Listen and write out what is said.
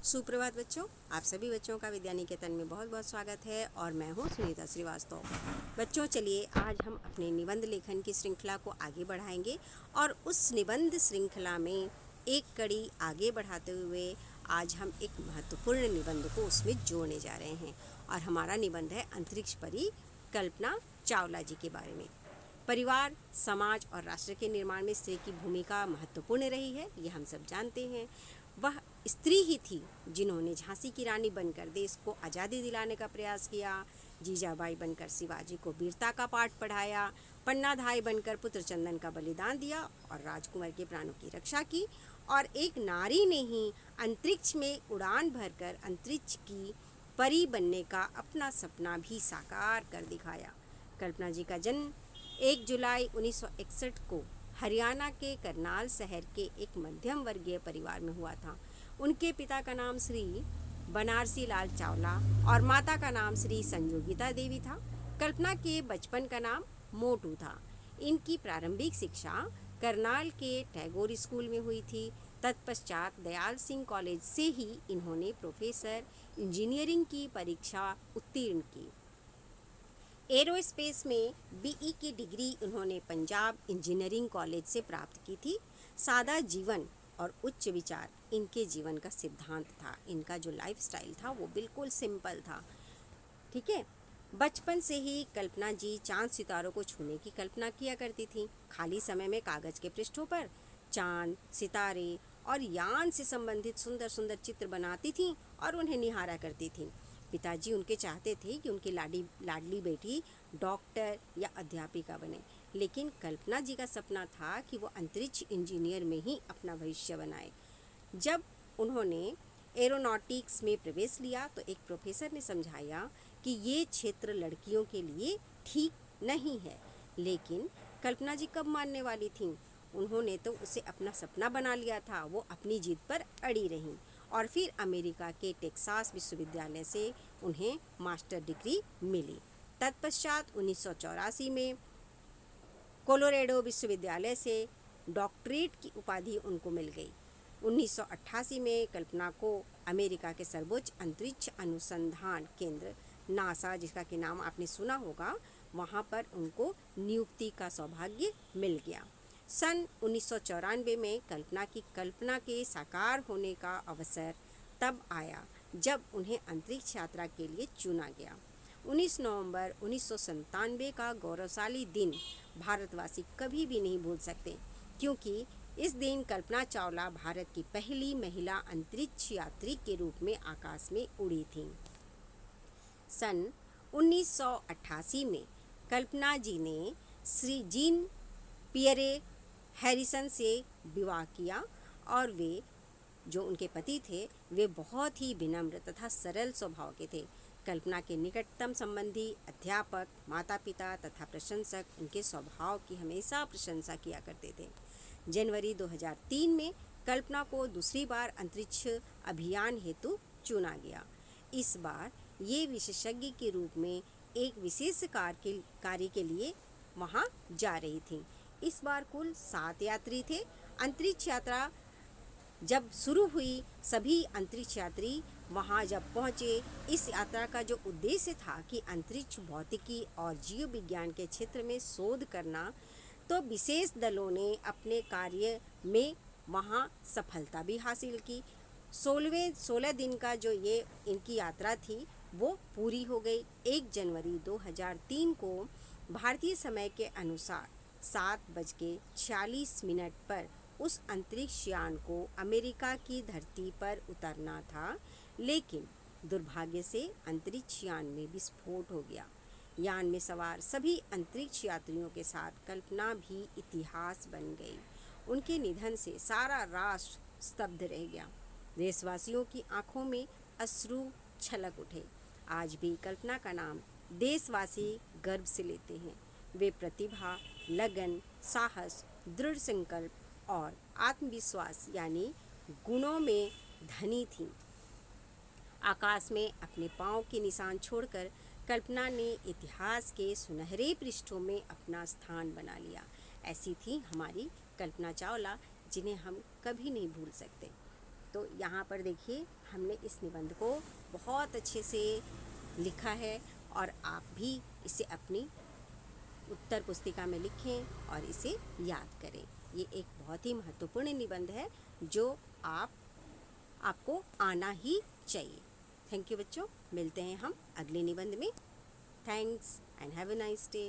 सुप्रभात बच्चों, आप सभी बच्चों का विद्या निकेतन में बहुत बहुत स्वागत है और मैं हूँ सुनीता श्रीवास्तव। बच्चों चलिए आज हम अपने निबंध लेखन की श्रृंखला को आगे बढ़ाएंगे और उस निबंध श्रृंखला में एक कड़ी आगे बढ़ाते हुए आज हम एक महत्वपूर्ण निबंध को उसमें जोड़ने जा रहे हैं और हमारा निबंध है अंतरिक्ष परी कल्पना चावला जी के बारे में। परिवार, समाज और राष्ट्र के निर्माण में स्त्री की भूमिका महत्वपूर्ण रही है, ये हम सब जानते हैं। वह स्त्री ही थी जिन्होंने झांसी की रानी बनकर देश को आज़ादी दिलाने का प्रयास किया, जीजाबाई बनकर शिवाजी को वीरता का पाठ पढ़ाया, पन्नाधाय बनकर पुत्र चंदन का बलिदान दिया और राजकुमार के प्राणों की रक्षा की। और एक नारी ने ही अंतरिक्ष में उड़ान भरकर अंतरिक्ष की परी बनने का अपना सपना भी साकार कर दिखाया। कल्पना जी का जन्म 1 जुलाई 1961 को हरियाणा के करनाल शहर के एक मध्यम वर्गीय परिवार में हुआ था। उनके पिता का नाम श्री बनारसी लाल चावला और माता का नाम श्री संयोगिता देवी था। कल्पना के बचपन का नाम मोटू था। इनकी प्रारंभिक शिक्षा करनाल के टैगोर स्कूल में हुई थी। तत्पश्चात दयाल सिंह कॉलेज से ही इन्होंने प्रोफेसर इंजीनियरिंग की परीक्षा उत्तीर्ण की। एरोस्पेस में बीई की डिग्री उन्होंने पंजाब इंजीनियरिंग कॉलेज से प्राप्त की थी। सादा जीवन और उच्च विचार इनके जीवन का सिद्धांत था। इनका जो लाइफस्टाइल था वो बिल्कुल सिंपल था। ठीक है। बचपन से ही कल्पना जी चांद सितारों को छूने की कल्पना किया करती थी। खाली समय में कागज के पृष्ठों पर चांद, सितारे और यान से संबंधित सुंदर सुंदर चित्र बनाती थीं और उन्हें निहारा करती थीं। पिताजी उनके चाहते थे कि उनकी लाडली बेटी डॉक्टर या अध्यापिका बने, लेकिन कल्पना जी का सपना था कि वो अंतरिक्ष इंजीनियर में ही अपना भविष्य बनाए। जब उन्होंने एरोनॉटिक्स में प्रवेश लिया तो एक प्रोफेसर ने समझाया कि ये क्षेत्र लड़कियों के लिए ठीक नहीं है, लेकिन कल्पना जी कब मानने वाली थीं। उन्होंने तो उसे अपना सपना बना लिया था। वो अपनी जिद पर अड़ी रहीं और फिर अमेरिका के टेक्सास विश्वविद्यालय से उन्हें मास्टर डिग्री मिली। तत्पश्चात 1984 में कोलोराडो विश्वविद्यालय से डॉक्टरेट की उपाधि उनको मिल गई। 1988 में कल्पना को अमेरिका के सर्वोच्च अंतरिक्ष अनुसंधान केंद्र नासा, जिसका कि नाम आपने सुना होगा, वहाँ पर उनको नियुक्ति का सौभाग्य मिल गया। सन 1994 में कल्पना की कल्पना के साकार होने का अवसर तब आया जब उन्हें अंतरिक्ष यात्रा के लिए चुना गया। 19 नवंबर 1997 का गौरवशाली दिन भारतवासी कभी भी नहीं भूल सकते, क्योंकि इस दिन कल्पना चावला भारत की पहली महिला अंतरिक्ष यात्री के रूप में आकाश में उड़ी थीं। सन 1988 में कल्पना जी ने श्री जीन पियरे हैरिसन से विवाह किया और वे जो उनके पति थे वे बहुत ही विनम्र तथा सरल स्वभाव के थे। कल्पना के निकटतम संबंधी, अध्यापक, माता पिता तथा प्रशंसक उनके स्वभाव की हमेशा प्रशंसा किया करते थे। जनवरी 2003 में कल्पना को दूसरी बार अंतरिक्ष अभियान हेतु चुना गया। इस बार ये विशेषज्ञ के रूप में एक विशेष कार्य के लिए वहाँ जा रही थी। इस बार कुल 7 यात्री थे। अंतरिक्ष यात्रा जब शुरू हुई, सभी अंतरिक्ष यात्री वहाँ जब पहुँचे, इस यात्रा का जो उद्देश्य था कि अंतरिक्ष भौतिकी और जीव विज्ञान के क्षेत्र में शोध करना, तो विशेष दलों ने अपने कार्य में वहाँ सफलता भी हासिल की। 16 दिन का जो ये इनकी यात्रा थी वो पूरी हो गई। 1 जनवरी 2003 को भारतीय समय के अनुसार 7:46 पर उस अंतरिक्ष यान को अमेरिका की धरती पर उतरना था, लेकिन दुर्भाग्य से अंतरिक्ष यान में विस्फोट हो गया। यान में सवार सभी अंतरिक्ष यात्रियों के साथ कल्पना भी इतिहास बन गई। उनके निधन से सारा राष्ट्र स्तब्ध रह गया। देशवासियों की आंखों में अश्रु छलक उठे। आज भी कल्पना का नाम देशवासी गर्व से लेते हैं। वे प्रतिभा, लगन, साहस, दृढ़ संकल्प और आत्मविश्वास यानी गुणों में धनी थीं। आकाश में अपने पांव के निशान छोड़कर कल्पना ने इतिहास के सुनहरे पृष्ठों में अपना स्थान बना लिया। ऐसी थी हमारी कल्पना चावला, जिन्हें हम कभी नहीं भूल सकते। तो यहाँ पर देखिए हमने इस निबंध को बहुत अच्छे से लिखा है और आप भी इसे अपनी उत्तर पुस्तिका में लिखें और इसे याद करें। ये एक बहुत ही महत्वपूर्ण निबंध है जो आपको आना ही चाहिए। थैंक यू बच्चों, मिलते हैं हम अगले निबंध में। Thanks and have a nice day.